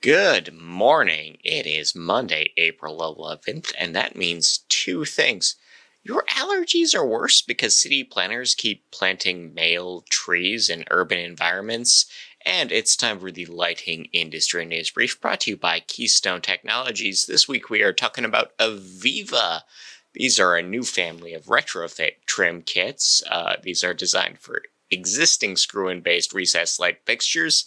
Good morning. It is Monday, April 11th, and that means two things. Your allergies are worse because city planners keep planting male trees in urban environments, and it's time for the lighting industry news brief brought to you by Keystone Technologies. This week we are talking about Aviva. These are a new family of retrofit trim kits. These are designed for existing screw-in based recessed light fixtures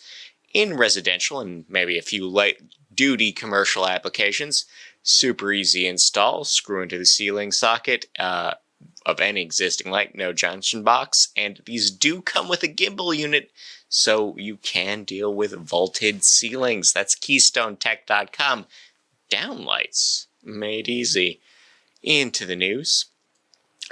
in residential and maybe a few light-duty commercial applications. Super easy install, screw into the ceiling socket of any existing light, no junction box, and these do come with a gimbal unit, so you can deal with vaulted ceilings. That's KeystoneTech.com. Downlights, made easy. Into the news.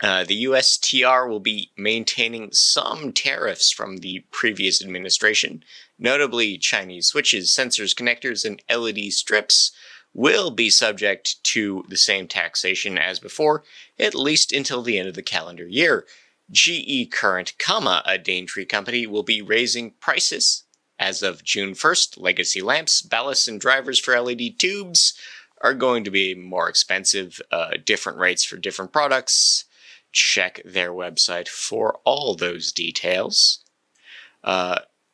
The USTR will be maintaining some tariffs from the previous administration. Notably, Chinese switches, sensors, connectors, and LED strips will be subject to the same taxation as before, at least until the end of the calendar year. GE Current, a Daintree company, will be raising prices. As of June 1st, legacy lamps, ballasts, and drivers for LED tubes are going to be more expensive, different rates for different products. Check their website for all those details.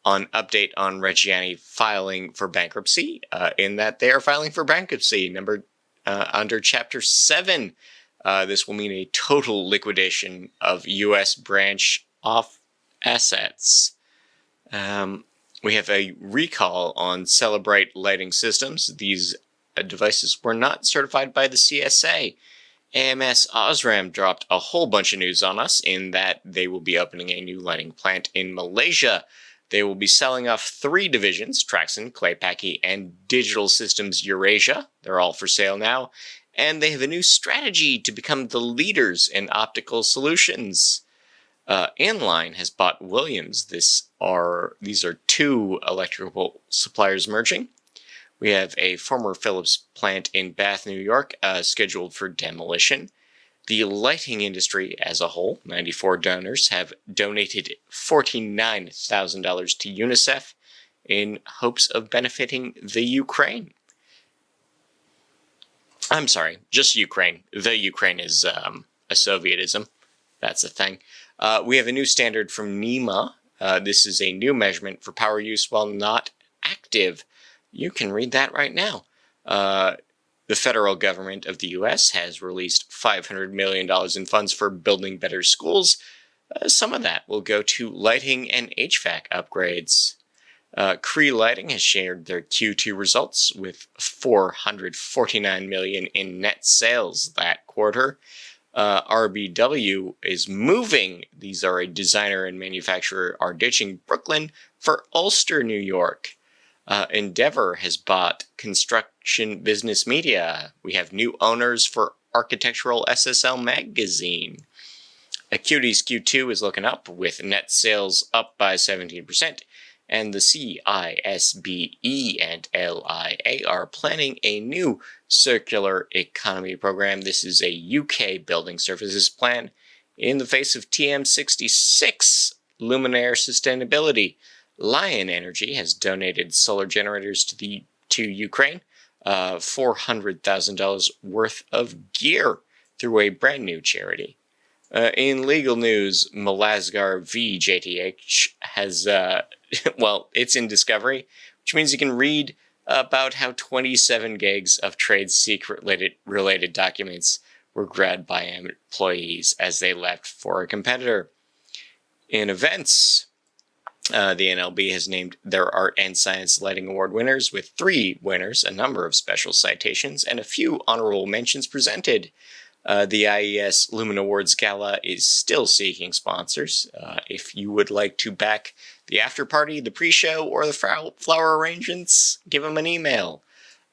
On update on Reggianni filing for bankruptcy, in that they are filing for bankruptcy under Chapter 7. This will mean a total liquidation of U.S. branch off assets. We have a recall on Celebrate lighting systems. These devices were not certified by the CSA. AMS Osram dropped a whole bunch of news on us in that they will be opening a new lighting plant in Malaysia. They will be selling off 3 divisions, Traxon, Claypaky, and Digital Systems Eurasia. They're all for sale now. And they have a new strategy to become the leaders in optical solutions. Inline has bought Williams. These are 2 electrical suppliers merging. We have a former Philips plant in Bath, New York, scheduled for demolition. The lighting industry as a whole, 94 donors, have donated $49,000 to UNICEF in hopes of benefiting the Ukraine. I'm sorry, just Ukraine. The Ukraine is a Sovietism. That's a thing. We have a new standard from NEMA. This is a new measurement for power use while not active. You can read that right now. The federal government of the U.S. has released $500 million in funds for building better schools. Some of that will go to lighting and HVAC upgrades. Cree Lighting has shared their Q2 results with $449 million in net sales that quarter. RBW is moving. These are a designer and manufacturer are ditching Brooklyn for Ulster, New York. Endeavor has bought Construction Business Media. We have new owners for Architectural SSL Magazine. Acuity's Q2 is looking up, with net sales up by 17%, and the CISBE and LIA are planning a new circular economy program. This is a UK building services plan in the face of TM66 Luminaire sustainability. Lion Energy has donated solar generators to Ukraine, $400,000 worth of gear through a brand new charity. In legal news, Mlazgar v. JTH has, it's in discovery, which means you can read about how 27 gigs of trade secret related documents were grabbed by employees as they left for a competitor. In events, the NLB has named their Art and Science Lighting Award winners, with 3 winners, a number of special citations, and a few honorable mentions presented. The IES Lumen Awards Gala is still seeking sponsors. If you would like to back the after party, the pre-show, or the flower arrangements, give them an email.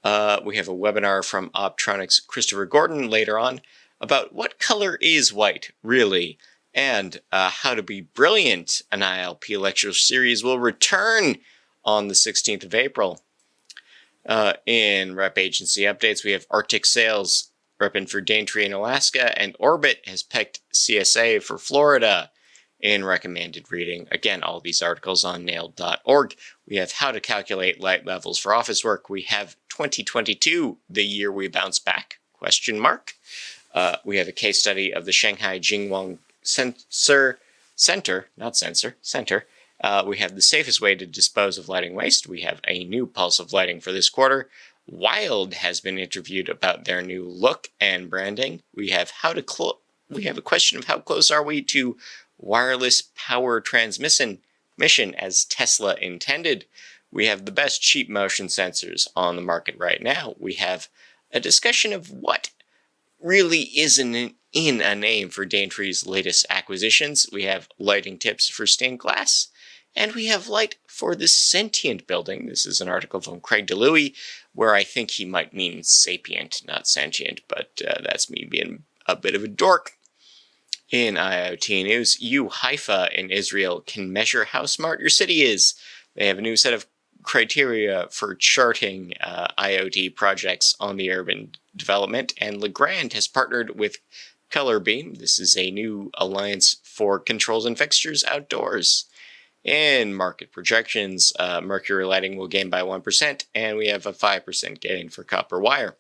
We have a webinar from Optronics' Christopher Gordon later on about what color is white, really, and How to Be Brilliant. An ILP lecture series will return on the 16th of April. In rep agency updates, we have Arctic Sales repping for Daintree in Alaska, and Orbit has picked CSA for Florida. in recommended reading. Again, all these articles on nailed.org. We have how to calculate light levels for office work. We have 2022, the year we bounce back, ? We have a case study of the Shanghai Jingwang Center. We have the safest way to dispose of lighting waste. We have a new pulse of lighting for this quarter. Wild has been interviewed about their new look and branding. We have a question of how close are we to wireless power transmission as Tesla intended. We have the best cheap motion sensors on the market right now. We have a discussion of what really isn't in a name for Daintree's latest acquisitions. We have lighting tips for stained glass. And we have light for the sentient building. This is an article from Craig DeLuey, where I think he might mean sapient, not sentient, but that's me being a bit of a dork. In IoT news, Haifa in Israel can measure how smart your city is. They have a new set of criteria for charting IoT projects on the urban development, and Legrand has partnered with Colorbeam. This is a new alliance for controls and fixtures outdoors. In market projections, mercury lighting will gain by 1%, and we have a 5% gain for copper wire.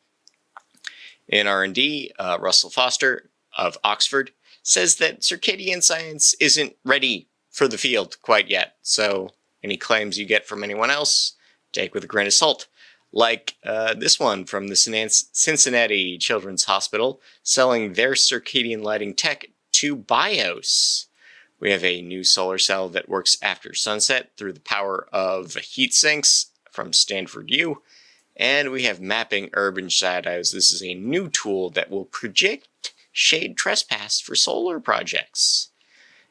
In R&D, Russell Foster of Oxford says that circadian science isn't ready for the field quite yet, so any claims you get from anyone else, take with a grain of salt. Like this one from the Cincinnati Children's Hospital, selling their circadian lighting tech to BIOS. We have a new solar cell that works after sunset through the power of heat sinks from Stanford U. And we have mapping urban shadows. This is a new tool that will predict shade trespass for solar projects.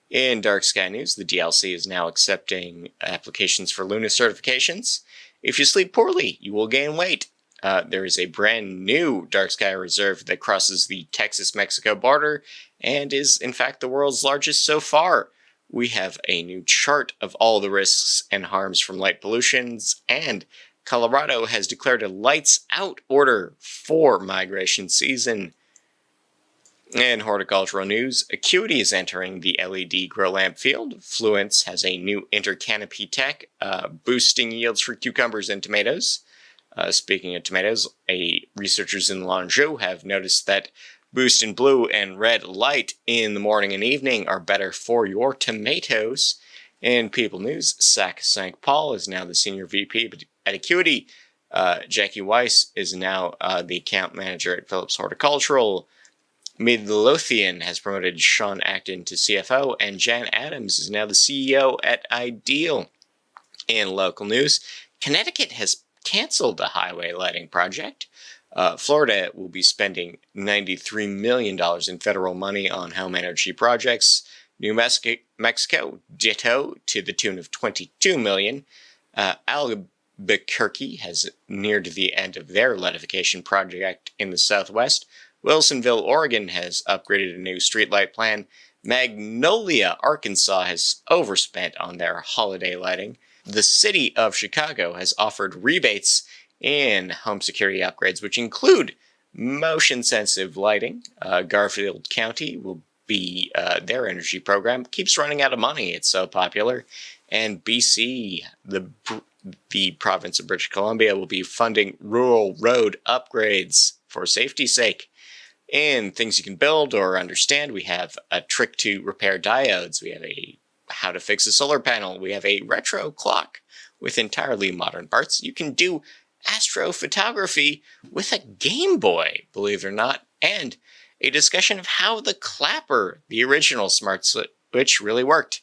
In dark sky news, the DLC is now accepting applications for Luna certifications. If you sleep poorly, you will gain weight. There is a brand new dark sky reserve that crosses the Texas-Mexico border and is, in fact, the world's largest so far. We have a new chart of all the risks and harms from light pollutions, and Colorado has declared a lights out order for migration season. In horticultural news, Acuity is entering the LED grow lamp field. Fluence has a new intercanopy tech, boosting yields for cucumbers and tomatoes. Speaking of tomatoes, researchers in Lanzhou have noticed that boost in blue and red light in the morning and evening are better for your tomatoes. In People News, Sac St. Paul is now the senior VP at Acuity. Jackie Weiss is now the account manager at Phillips Horticultural. Midlothian has promoted Sean Acton to CFO, and Jan Adams is now the CEO at Ideal. In local news, Connecticut has canceled a highway lighting project. Florida will be spending $93 million in federal money on home energy projects. New Mexico, ditto, to the tune of $22 million. Albuquerque has neared the end of their LEDification project in the Southwest. Wilsonville, Oregon has upgraded a new streetlight plan. Magnolia, Arkansas has overspent on their holiday lighting. The city of Chicago has offered rebates in home security upgrades, which include motion-sensitive lighting. Garfield County will be, their energy program keeps running out of money. It's so popular. And BC, the province of British Columbia, will be funding rural road upgrades for safety's sake. In things you can build or understand, we have a trick to repair diodes. We have a how to fix a solar panel. We have a retro clock with entirely modern parts. You can do astrophotography with a Game Boy, believe it or not, and a discussion of how the Clapper, the original smart switch, really worked.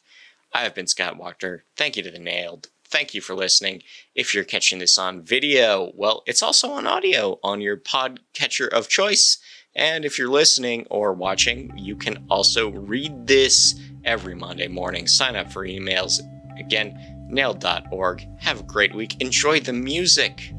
I've been Scott Walker. Thank you to the Nailed. Thank you for listening. If you're catching this on video, well, it's also on audio on your podcatcher of choice. And if you're listening or watching, you can also read this every Monday morning. Sign up for emails. Again, nailed.org. Have a great week. Enjoy the music.